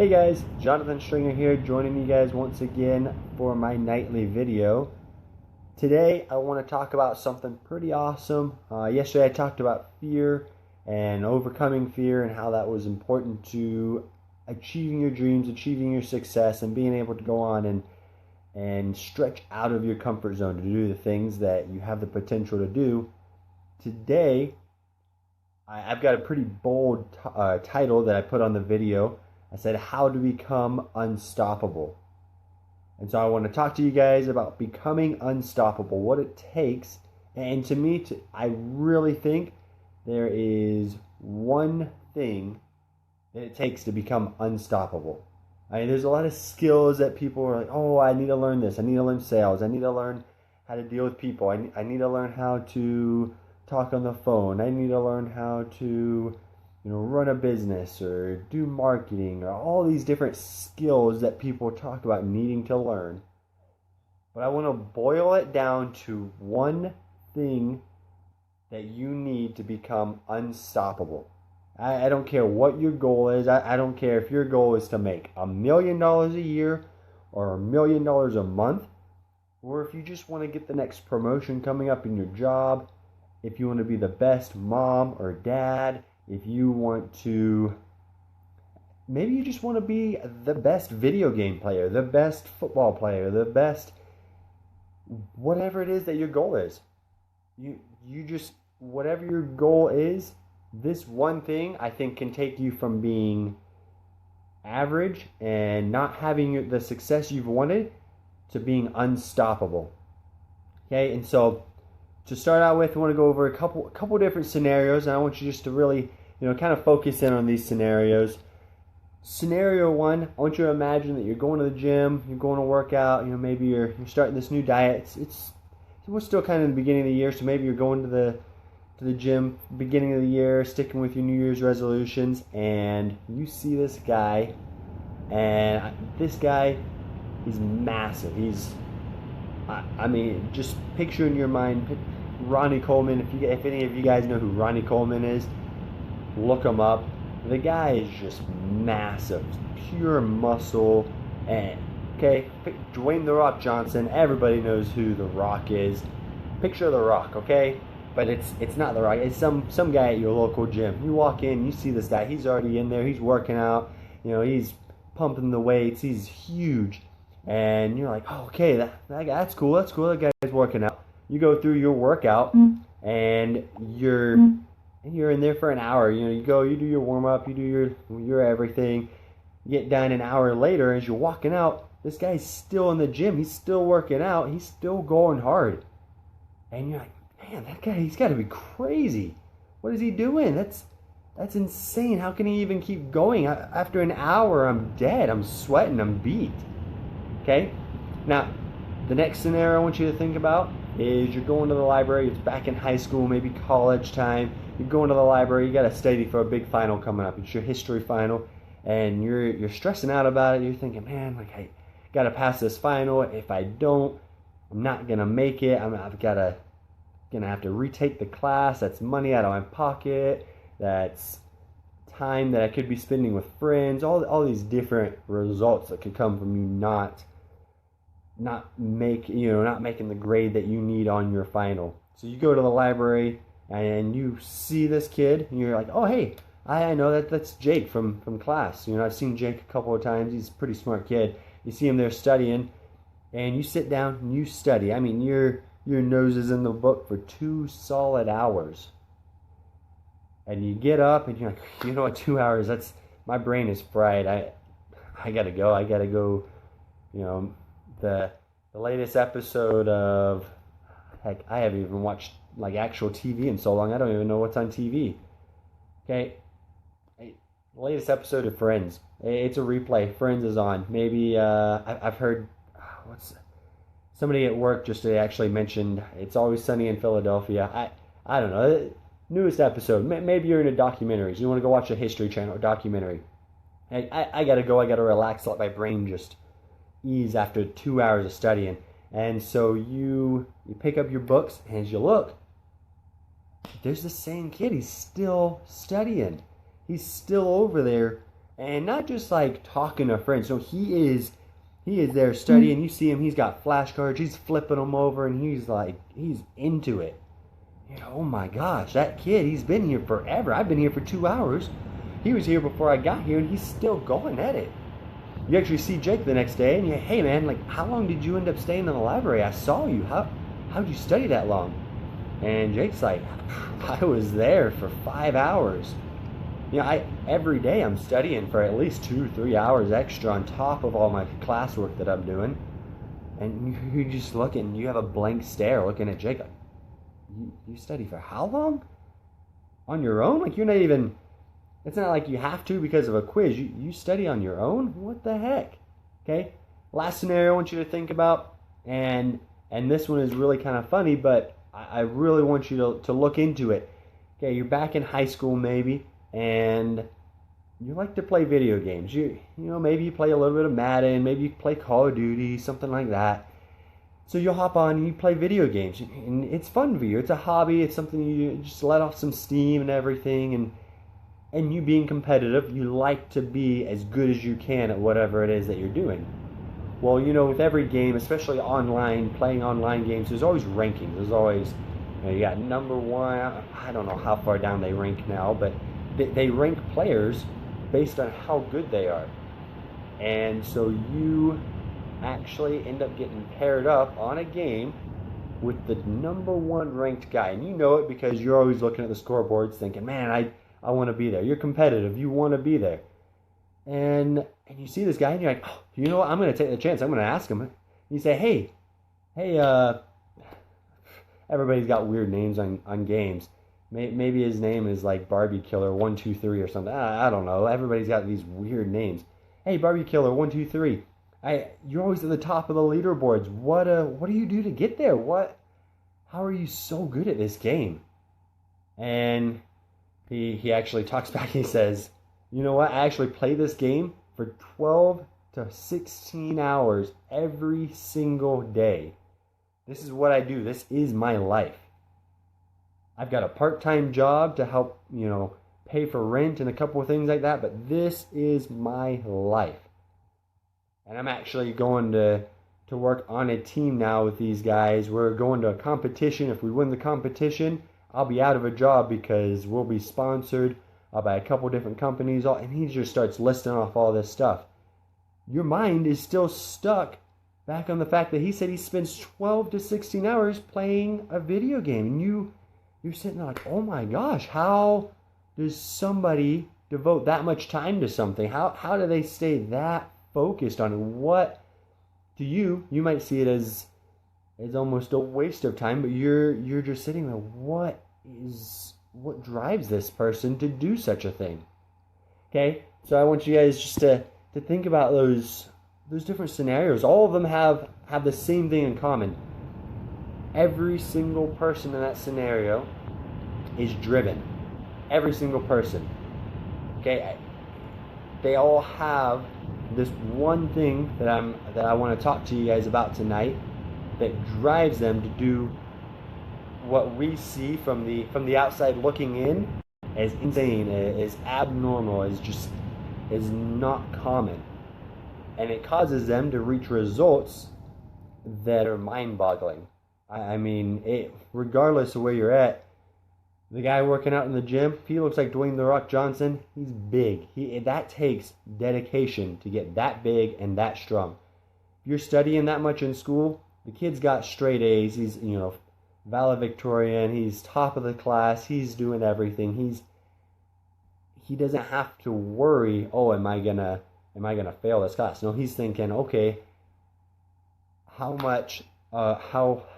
Hey guys, Jonathan Stringer here, joining you guys once again for my nightly video. Today I want to talk about something pretty awesome. Yesterday I talked about fear and overcoming fear and how that was important to achieving your dreams, achieving your success, and being able to go on and stretch out of your comfort zone to do the things that you have the potential to do. Today I've got a pretty bold title that I put on the video. I said, how to become unstoppable. And so I want to talk to you guys about becoming unstoppable, what it takes. And to me, I really think there is one thing that it takes to become unstoppable. There's a lot of skills that people are like, oh, I need to learn this. I need to learn sales. I need to learn how to deal with people. I need to learn how to talk on the phone. I need to learn how to run a business or do marketing, or all these different skills that people talk about needing to learn. But I want to boil it down to one thing that you need to become unstoppable. I don't care what your goal is. I don't care if your goal is to make $1 million a year or $1 million a month, or if you just want to get the next promotion coming up in your job, if you want to be the best mom or dad, if you want to, maybe you just want to be the best video game player, the best football player, the best, whatever it is that your goal is. You just, whatever your goal is, this one thing I think can take you from being average and not having the success you've wanted to being unstoppable. Okay, and so to start out with, I want to go over a couple different scenarios, and I want you just to really kind of focus in on these scenarios. Scenario one, I want you to imagine that you're going to the gym, you're going to work out, maybe you're starting this new diet. We're still kind of in the beginning of the year, so maybe you're going to the gym beginning of the year, sticking with your New Year's resolutions, and you see this guy, and this guy, he's massive. Just picture in your mind Ronnie Coleman. If any of you guys know who Ronnie Coleman is, look him up. The guy is just massive, pure muscle. And Dwayne The Rock Johnson. Everybody knows who The Rock is. Picture The Rock, okay? But it's not The Rock. It's some guy at your local gym. You walk in, you see this guy. He's already in there. He's working out. He's pumping the weights. He's huge. And you're like, oh, okay, that's cool. That's cool. That guy's working out. You go through your workout, and you're in there for an hour. You go, you do your warm up, you do your everything. You get done an hour later, as you're walking out, this guy's still in the gym. He's still working out. He's still going hard. And you're like, man, that guy, he's got to be crazy. What is he doing? That's insane. How can he even keep going? After an hour, I'm dead. I'm sweating. I'm beat. Okay? Now, the next scenario I want you to think about is you're going to the library. It's back in high school, maybe college time. You're going to the library. You got to study for a big final coming up. It's your history final, and you're stressing out about it. You're thinking, man, I got to pass this final. If I don't, I'm not gonna make it. Gonna have to retake the class. That's money out of my pocket. That's time that I could be spending with friends. All these different results that could come from you not making the grade that you need on your final. So you go to the library and you see this kid, and you're like, oh, hey, I know that's Jake from class. I've seen Jake a couple of times. He's a pretty smart kid. You see him there studying, and you sit down and you study. Your nose is in the book for 2 solid hours. And you get up and you're like, 2 hours, my brain is fried. I gotta go. The latest episode of, heck, I haven't even watched actual TV in so long. I don't even know what's on TV. Okay, the latest episode of Friends. It's a replay. Friends is on. Maybe I've heard somebody at work just actually mentioned It's Always Sunny in Philadelphia. I don't know. Newest episode. Maybe you're into documentaries. You want to go watch a History Channel documentary. I gotta go. I gotta relax. Let my brain just ease after 2 hours of studying. And so you pick up your books, and as you look, there's the same kid. He's still studying. He's still over there, and not just like talking to friends. So he is there studying. You see him, he's got flashcards, he's flipping them over, and he's into it. Oh my gosh, that kid, he's been here forever. I've been here for 2 hours. He was here before I got here, and he's still going at it. You actually see Jake the next day, and you, hey man, like, how long did you end up staying in the library? I saw you. How'd you study that long? And Jake's like, I was there for 5 hours. Every day I'm studying for at least 2-3 hours extra on top of all my classwork that I'm doing. And you're just looking, you have a blank stare looking at Jake. Like, you study for how long? On your own? Like, you're not even, it's not like you have to because of a quiz. You study on your own? What the heck? Okay? Last scenario I want you to think about, and this one is really kind of funny, but I really want you to look into it. Okay, you're back in high school maybe, and you like to play video games. Maybe you play a little bit of Madden, maybe you play Call of Duty, something like that. So you'll hop on and you play video games, and it's fun for you. It's a hobby. It's something you just let off some steam and everything, and you being competitive, you like to be as good as you can at whatever it is that you're doing. Well, with every game, especially online, playing online games, there's always rankings. There's always, you got number one. I don't know how far down they rank now, but they rank players based on how good they are. And so you actually end up getting paired up on a game with the number one ranked guy. And you know it because you're always looking at the scoreboards thinking, man, I want to be there. You're competitive. You want to be there. And you see this guy and you're like, oh, you know what? I'm going to take the chance. I'm going to ask him. You say, hey, everybody's got weird names on games. Maybe his name is like Barbie Killer 123 or something. I don't know. Everybody's got these weird names. Hey, Barbie Killer 123. You're always at the top of the leaderboards. What do you do to get there? How are you so good at this game? And he actually talks back. He says, you know what? I actually play this game for 12 to 16 hours every single day. This is what I do. This is my life. I've got a part-time job to help, pay for rent and a couple of things like that, but this is my life. And I'm actually going to work on a team now with these guys. We're going to a competition. If we win the competition, I'll be out of a job because we'll be sponsored by a couple different companies. And he just starts listing off all this stuff. Your mind is still stuck back on the fact that he said he spends 12 to 16 hours playing a video game. And you're sitting there like, oh my gosh, how does somebody devote that much time to something? How do they stay that focused on it? What to you might see it as almost a waste of time, but you're just sitting there, what drives this person to do such a thing? Okay, so I want you guys just to think about those different scenarios. All of them have the same thing in common. Every single person in that scenario is driven. Every single person. Okay, they all have this one thing that I want to talk to you guys about tonight that drives them to do what we see from the outside looking in as insane, as abnormal, as not common. And it causes them to reach results that are mind-boggling. I mean, regardless of where you're at, the guy working out in the gym, if he looks like Dwayne "The Rock" Johnson, he's big. That takes dedication to get that big and that strong. If you're studying that much in school, the kid's got straight A's. He's, valedictorian. He's top of the class. He's doing everything. He doesn't have to worry, oh, am I gonna fail this class? No, he's thinking, okay, how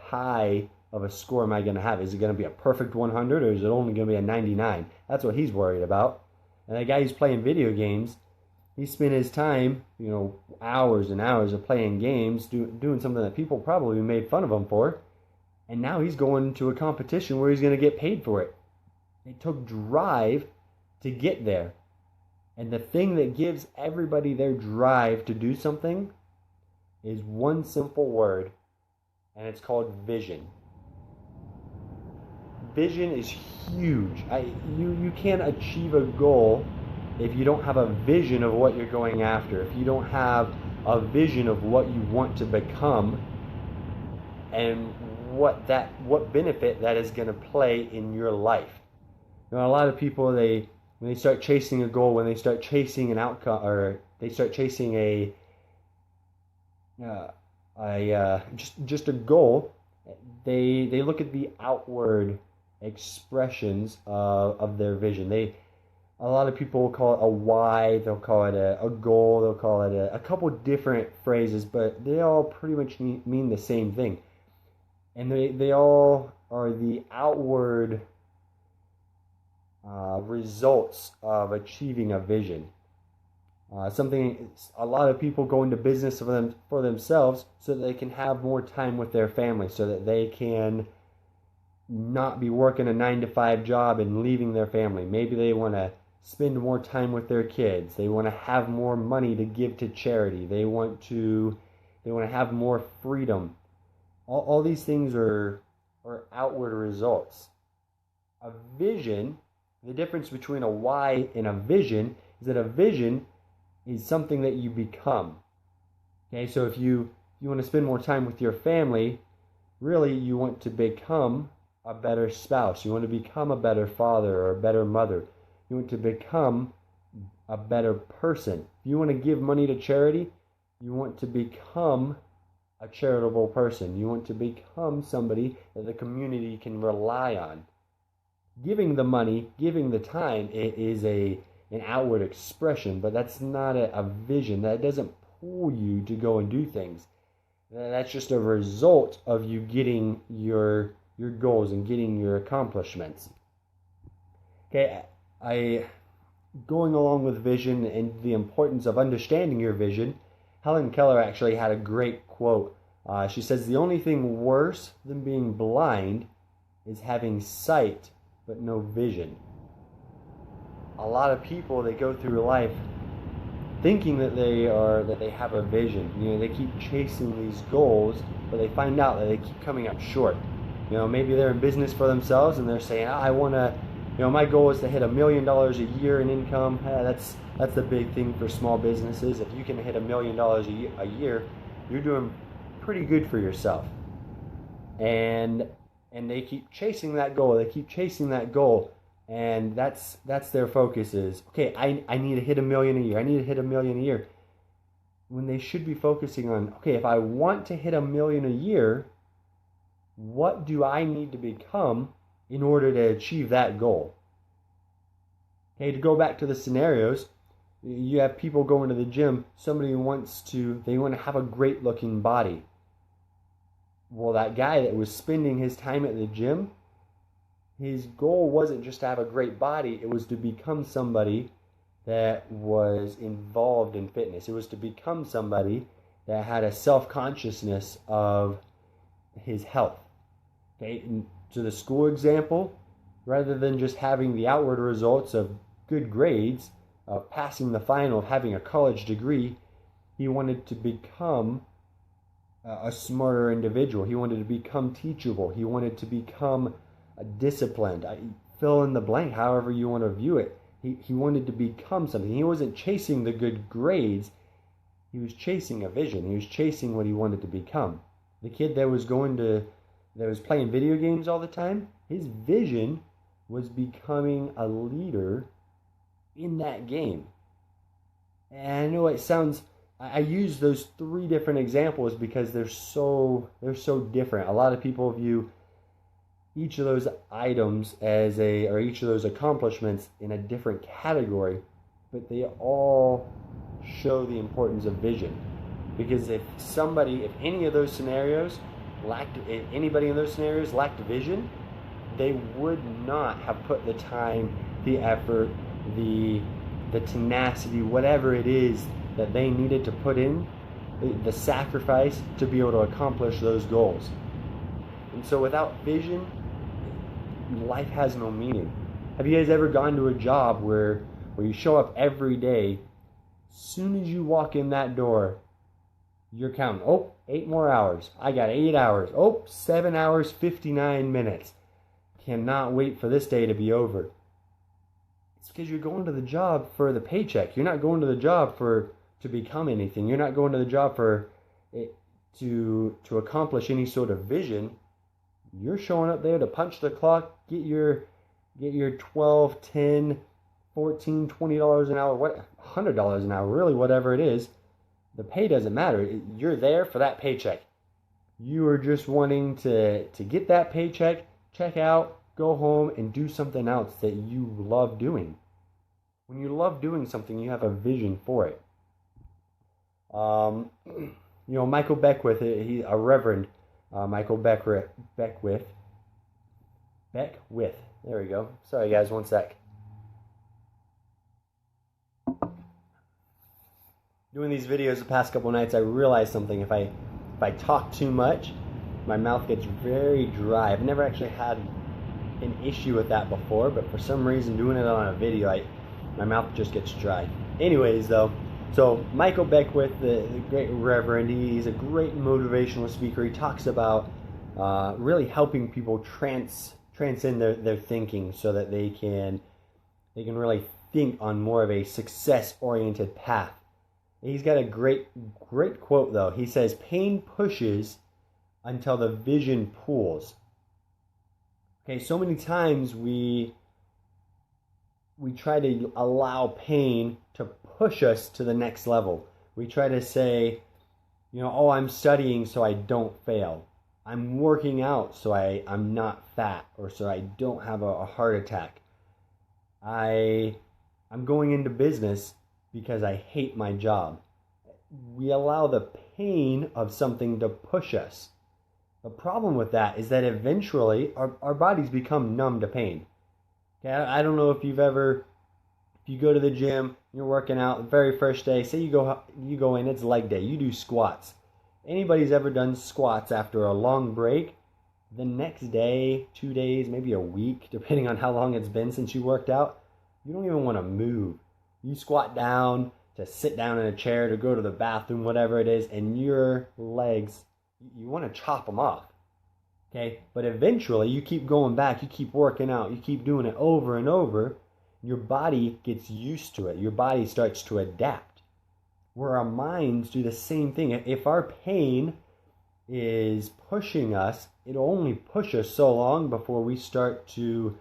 high of a score am I going to have? Is it going to be a perfect 100 or is it only going to be a 99? That's what he's worried about. And the guy who's playing video games, he spent his time, hours and hours of playing games, doing something that people probably made fun of him for. And now he's going to a competition where he's going to get paid for it. It took drive to get there. And the thing that gives everybody their drive to do something is one simple word, and it's called vision. Vision is huge. You can't achieve a goal if you don't have a vision of what you're going after, if you don't have a vision of what you want to become, and what benefit that is going to play in your life. You know, a lot of people, when they start chasing a goal, when they start chasing an outcome, or they start chasing just a goal, they look at the outward expressions of their vision. A lot of people will call it a why, they'll call it a goal, they'll call it a couple different phrases, but they all pretty much mean the same thing. And they all are the outward results of achieving a vision. A lot of people go into business for themselves so that they can have more time with their family, so that they can not be working a 9-to-5 job and leaving their family. Maybe they want to spend more time with their kids. They want to have more money to give to charity. They want to have more freedom. All these things are outward results. A vision, the difference between a why and a vision is that a vision is something that you become. Okay, so if you want to spend more time with your family, really you want to become a better spouse. You want to become a better father or a better mother. You want to become a better person. If you want to give money to charity, you want to become a charitable person. You want to become somebody that the community can rely on. Giving the money, giving the time, it is an outward expression, but that's not a vision. That doesn't pull you to go and do things. That's just a result of you getting your goals and getting your accomplishments. Okay, going along with vision and the importance of understanding your vision, Helen Keller actually had a great quote. She says, "The only thing worse than being blind is having sight but no vision." A lot of people, they go through life thinking that they have a vision. You know, they keep chasing these goals, but they find out that they keep coming up short. You know, maybe they're in business for themselves and they're saying, I want to, my goal is to hit $1 million a year in income. That's the big thing for small businesses. If you can hit $1 million a year, you're doing pretty good for yourself. And they keep chasing that goal. They keep chasing that goal. And that's their focus is, okay, I need to hit $1 million a year. I need to hit $1 million a year. When they should be focusing on, okay, if I want to hit $1 million a year, what do I need to become in order to achieve that goal? Okay, to go back to the scenarios, you have people going to the gym. Somebody wants to have a great looking body. Well, that guy that was spending his time at the gym, his goal wasn't just to have a great body, it was to become somebody that was involved in fitness. It was to become somebody that had a self-consciousness of his health. Okay, and to the school example, rather than just having the outward results of good grades, of passing the final, of having a college degree, he wanted to become a smarter individual. He wanted to become teachable. He wanted to become disciplined. Fill in the blank, however you want to view it. He wanted to become something. He wasn't chasing the good grades. He was chasing a vision. He was chasing what he wanted to become. The kid that was playing video games all the time, his vision was becoming a leader in that game. And I know it sounds, I use those three different examples because they're so different. A lot of people view each of those items or each of those accomplishments in a different category, but they all show the importance of vision. Because if anybody in those scenarios lacked vision, they would not have put the time, the effort, the tenacity, whatever it is that they needed to put in, the sacrifice to be able to accomplish those goals. And so without vision, life has no meaning. Have you guys ever gone to a job where you show up every day, as soon as you walk in that door, you're counting, 8 more hours. I got 8 hours. 7 hours, 59 minutes. Cannot wait for this day to be over. It's because you're going to the job for the paycheck. You're not going to the job to become anything. You're not going to the job for it, to accomplish any sort of vision. You're showing up there to punch the clock, get your 12, 10, 14, $20 an hour, what $100 an hour, really whatever it is. The pay doesn't matter. You're there for that paycheck. You are just wanting to get that paycheck, check out, go home, and do something else that you love doing. When you love doing something, you have a vision for it. Michael Beckwith, he's a Reverend Michael Beckwith. There we go. Sorry guys, one sec. Doing these videos the past couple nights, I realized something. If I talk too much, my mouth gets very dry. I've never actually had an issue with that before, but for some reason doing it on a video, my mouth just gets dry. Anyways though, so Michael Beckwith, the great Reverend, he's a great motivational speaker. He talks about really helping people transcend their thinking so that they can really think on more of a success-oriented path. He's got a great quote though. He says, "Pain pushes until the vision pulls." Okay, so many times we try to allow pain to push us to the next level. We try to say, oh, I'm studying so I don't fail. I'm working out so I'm not fat, or so I don't have a heart attack. I'm going into business because I hate my job. We allow the pain of something to push us. The problem with that is that eventually our bodies become numb to pain. Okay, I don't know if you go to the gym, you're working out, the very first day, say you go in, it's leg day, you do squats. Anybody's ever done squats after a long break, the next day, 2 days, maybe a week, depending on how long it's been since you worked out, you don't even want to move. You squat down to sit down in a chair, to go to the bathroom, whatever it is, and your legs, you want to chop them off. Okay, but eventually you keep going back, you keep working out, you keep doing it over and over, your body gets used to it. Your body starts to adapt. Where our minds do the same thing. If our pain is pushing us, it'll only push us so long before we start to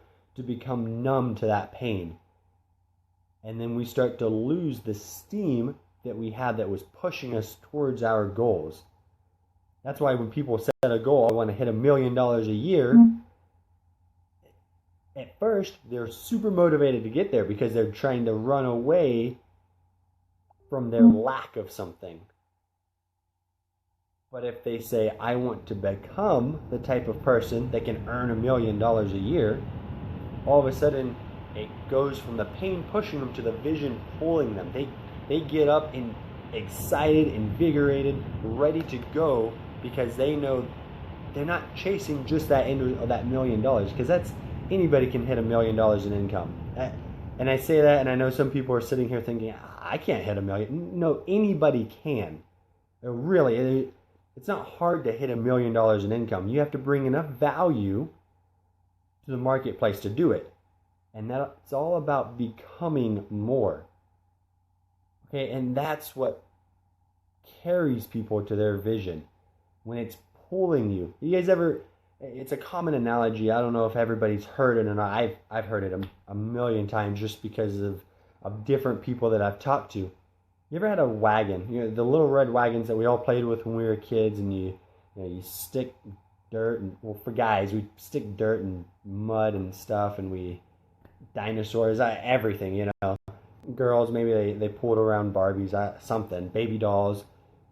become numb to that pain. And then we start to lose the steam that we had that was pushing us towards our goals. That's why when people set a goal, I want to hit $1 million a year, at first they're super motivated to get there because they're trying to run away from their lack of something. But if they say, I want to become the type of person that can earn $1 million a year, all of a sudden it goes from the pain pushing them to the vision pulling them. They get up and excited, invigorated, ready to go, because they know they're not chasing just that end of that $1 million, because that's anybody can hit $1 million in income. And I say that, and I know some people are sitting here thinking, I can't hit $1 million. No, anybody can. Really, it's not hard to hit $1 million in income. You have to bring enough value to the marketplace to do it. And that's all about becoming more. Okay, and that's what carries people to their vision. When it's pulling you. You guys ever, it's a common analogy. I don't know if everybody's heard it or not. I've heard it a million times just because of different people that I've talked to. You ever had a wagon? The little red wagons that we all played with when we were kids, and you stick dirt, and, well, for guys, we stick dirt and mud and stuff, and dinosaurs, everything, Girls, maybe they pulled around Barbies, something, baby dolls.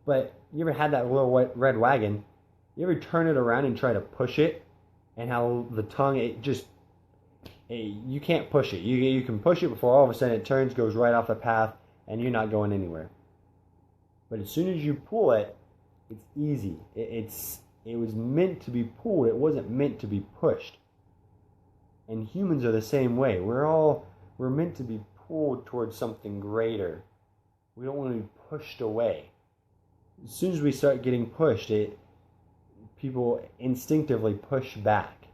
But you ever had that little red wagon? You ever turn it around and try to push it, and how the tongue, you can't push it. You can push it before all of a sudden it turns, goes right off the path, and you're not going anywhere. But as soon as you pull it, it's easy. It was meant to be pulled. It wasn't meant to be pushed. And humans are the same way. We're meant to be pulled towards something greater. We don't want to be pushed away. As soon as we start getting pushed, people instinctively push back.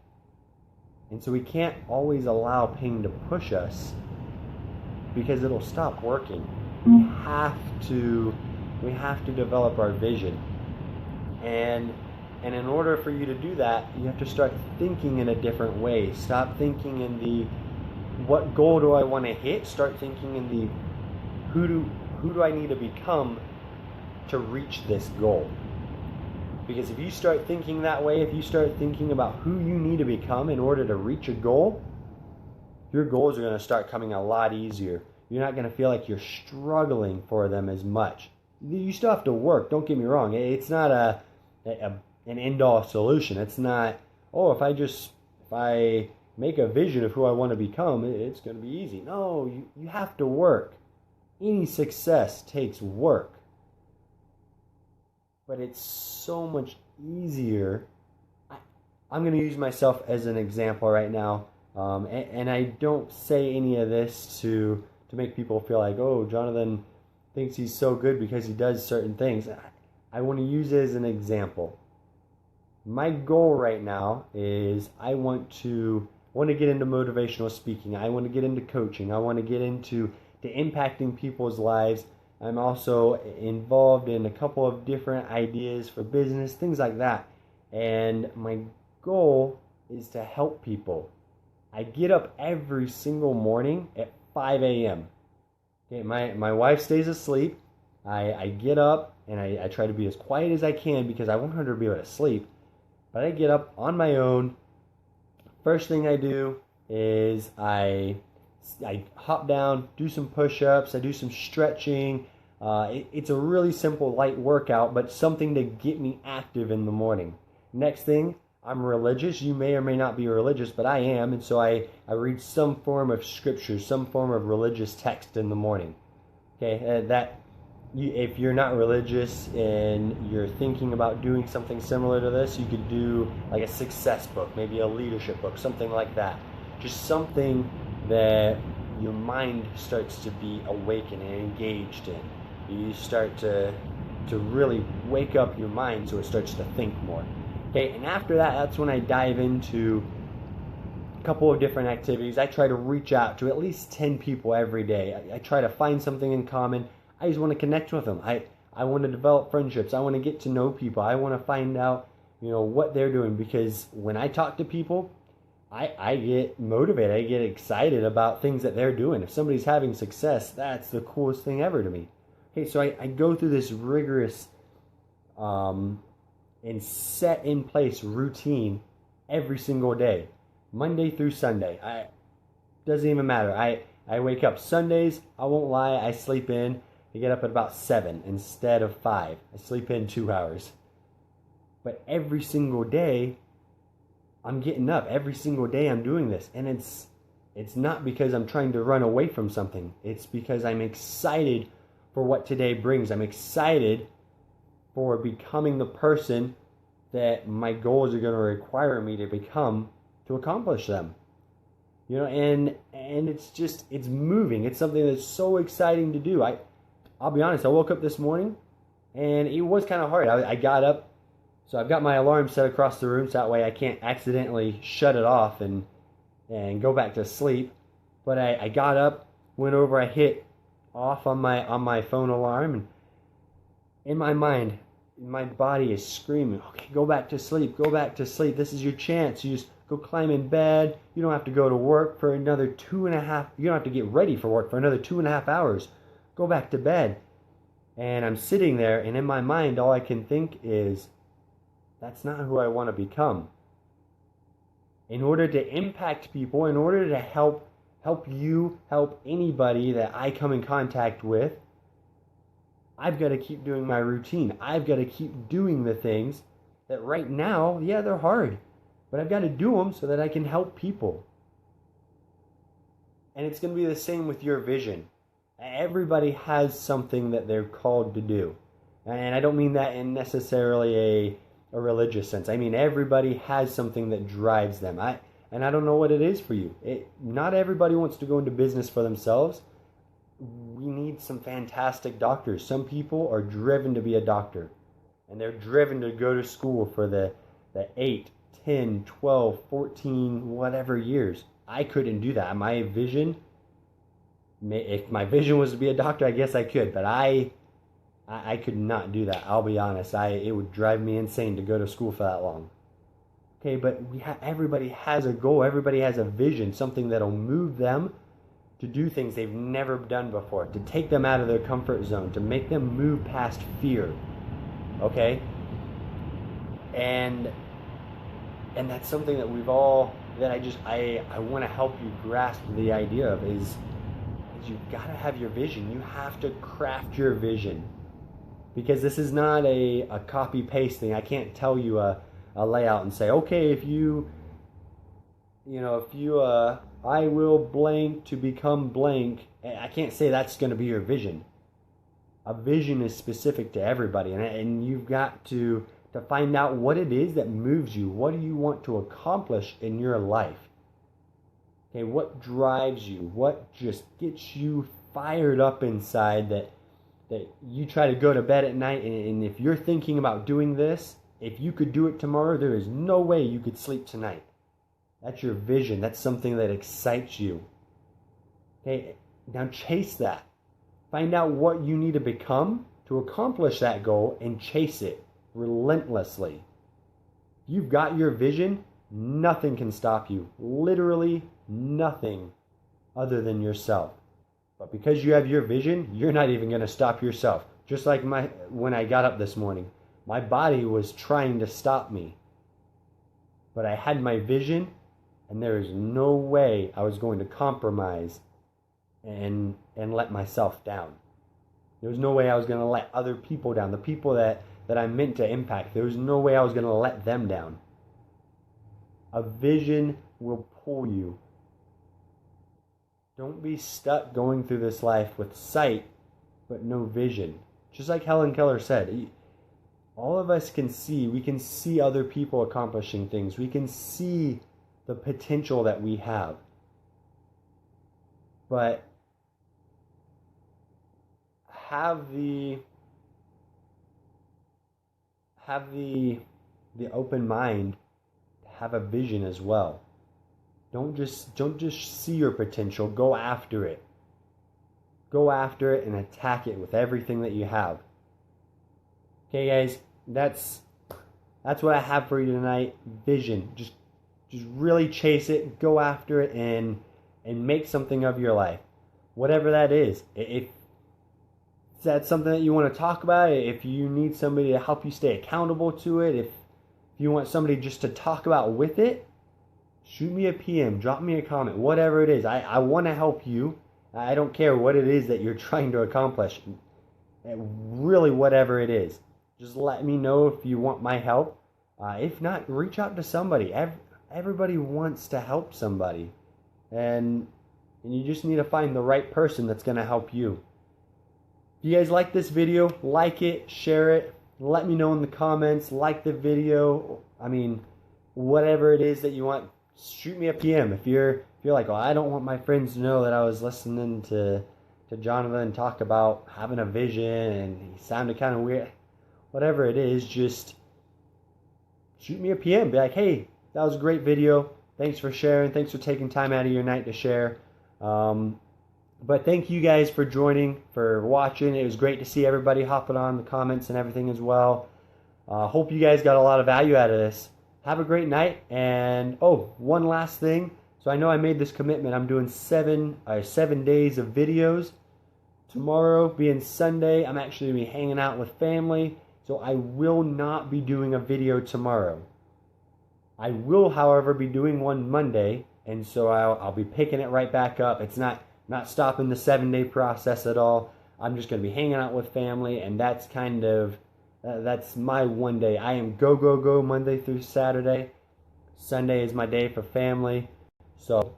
And so we can't always allow pain to push us. because it'll stop working. We have to develop our vision. And in order for you to do that, you have to start thinking in a different way. Stop thinking in the what goal do I want to hit? Start thinking in the who do I need to become to reach this goal? Because if you start thinking that way, if you start thinking about who you need to become in order to reach a goal, your goals are going to start coming a lot easier. You're not going to feel like you're struggling for them as much. You still have to work, don't get me wrong. It's not an end-all solution. It's not, if I make a vision of who I want to become, it's going to be easy. No, you have to work. Any success takes work. But it's so much easier. I'm going to use myself as an example right now. And I don't say any of this to make people feel like, oh, Jonathan thinks he's so good because he does certain things. I want to use it as an example. My goal right now is I want to get into motivational speaking. I want to get into coaching. I want to get into impacting people's lives. I'm also involved in a couple of different ideas for business, things like that. And my goal is to help people. I get up every single morning at 5 a.m. Okay, my wife stays asleep. I get up and I try to be as quiet as I can because I want her to be able to sleep. But I get up on my own. First thing I do is I hop down, do some push-ups, I do some stretching. It's a really simple, light workout, but something to get me active in the morning. Next thing, I'm religious. You may or may not be religious, but I am, and so I read some form of scripture, some form of religious text in the morning. Okay, if you're not religious and you're thinking about doing something similar to this, you could do like a success book, maybe a leadership book, something like that. Just something that your mind starts to be awakened and engaged in. You start to really wake up your mind so it starts to think more. Okay, and after that, that's when I dive into a couple of different activities. I try to reach out to at least 10 people every day. I try to find something in common. I just want to connect with them. I want to develop friendships. I want to get to know people. I want to find out, what they're doing, because when I talk to people, I get motivated. I get excited about things that they're doing. If somebody's having success, that's the coolest thing ever to me. Okay, so I go through this rigorous and set in place routine every single day, Monday through Sunday. Doesn't even matter. I wake up Sundays. I won't lie. I sleep in. I get up at about 7 instead of 5. I sleep in 2 hours. But every single day, I'm getting up. Every single day, I'm doing this, and it's not because I'm trying to run away from something. It's because I'm excited for what today brings. I'm excited for becoming the person that my goals are going to require me to become to accomplish them. And it's moving. It's something that's so exciting to do. I'll be honest, I woke up this morning and it was kind of hard. I got up, so I've got my alarm set across the room so that way I can't accidentally shut it off and go back to sleep. But I got up, went over, I hit off on my phone alarm, and in my mind, my body is screaming, okay, go back to sleep, this is your chance. You just go climb in bed. You don't have to go to work for another 2.5, you don't have to get ready for work for another 2.5 hours. Go back to bed. And I'm sitting there, and in my mind, all I can think is, that's not who I want to become. In order to impact people, in order to help you, help anybody that I come in contact with, I've got to keep doing my routine. I've got to keep doing the things that right now, yeah, they're hard, but I've got to do them so that I can help people. And it's going to be the same with your vision. Everybody has something that they're called to do. And I don't mean that in necessarily a religious sense. I mean, everybody has something that drives them. And I don't know what it is for you. Not everybody wants to go into business for themselves. We need some fantastic doctors. Some people are driven to be a doctor. And they're driven to go to school for the 8, 10, 12, 14, whatever years. I couldn't do that. My vision If my vision was to be a doctor, I guess I could, but I could not do that. I'll be honest. It would drive me insane to go to school for that long. Okay, but everybody has a goal. Everybody has a vision, something that'll move them to do things they've never done before, to take them out of their comfort zone, to make them move past fear. Okay? And that's something that I want to help you grasp the idea of is you've got to have your vision. You have to craft your vision. Because this is not a copy paste thing. I can't tell you a layout and say, okay, I will blank to become blank. I can't say that's going to be your vision. A vision is specific to everybody, and you've got to find out what it is that moves you. What do you want to accomplish in your life? Okay, what drives you? What just gets you fired up inside that you try to go to bed at night, and if you're thinking about doing this, if you could do it tomorrow, there is no way you could sleep tonight. That's your vision. That's something that excites you. Okay, now chase that. Find out what you need to become to accomplish that goal and chase it relentlessly. If you've got your vision, nothing can stop you. Literally nothing other than yourself. But because you have your vision, you're not even going to stop yourself. Just like when I got up this morning, my body was trying to stop me. But I had my vision, and there is no way I was going to compromise and let myself down. There was no way I was going to let other people down, the people that I'm meant to impact. There was no way I was going to let them down. A vision will pull you. Don't be stuck going through this life with sight but no vision. Just like Helen Keller said, all of us can see other people accomplishing things. We can see the potential that we have. But have the open mind to have a vision as well. Don't just see your potential. Go after it. Go after it and attack it with everything that you have. Okay, guys, that's what I have for you tonight. Vision. Just really chase it. Go after it and make something of your life, whatever that is. If that's something that you want to talk about, if you need somebody to help you stay accountable to it, if you want somebody just to talk about with it, shoot me a PM, drop me a comment, whatever it is. I want to help you. I don't care what it is that you're trying to accomplish. Really, whatever it is. Just let me know if you want my help. If not, reach out to somebody. Everybody wants to help somebody. And you just need to find the right person that's going to help you. If you guys like this video, like it, share it. Let me know in the comments. Like the video. I mean, whatever it is that you want. Shoot me a PM if you're like, oh, I don't want my friends to know that I was listening to Jonathan talk about having a vision and he sounded kind of weird. Whatever it is, just shoot me a PM. Be like, hey, that was a great video. Thanks for sharing. Thanks for taking time out of your night to share. But thank you guys for joining, for watching. It was great to see everybody hopping on the comments and everything as well. Hope you guys got a lot of value out of this. Have a great night. And one last thing. So I know I made this commitment. I'm doing 7 days of videos. Tomorrow being Sunday, I'm actually going to be hanging out with family. So I will not be doing a video tomorrow. I will, however, be doing one Monday. And so I'll be picking it right back up. It's not stopping the 7-day process at all. I'm just going to be hanging out with family. And that's that's my one day. I am go Monday through Saturday. Sunday is my day for family. So,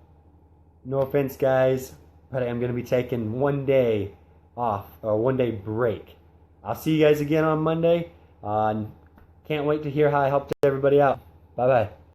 no offense, guys, but I am going to be taking 1 day off, or 1 day break. I'll see you guys again on Monday. Can't wait to hear how I helped everybody out. Bye-bye.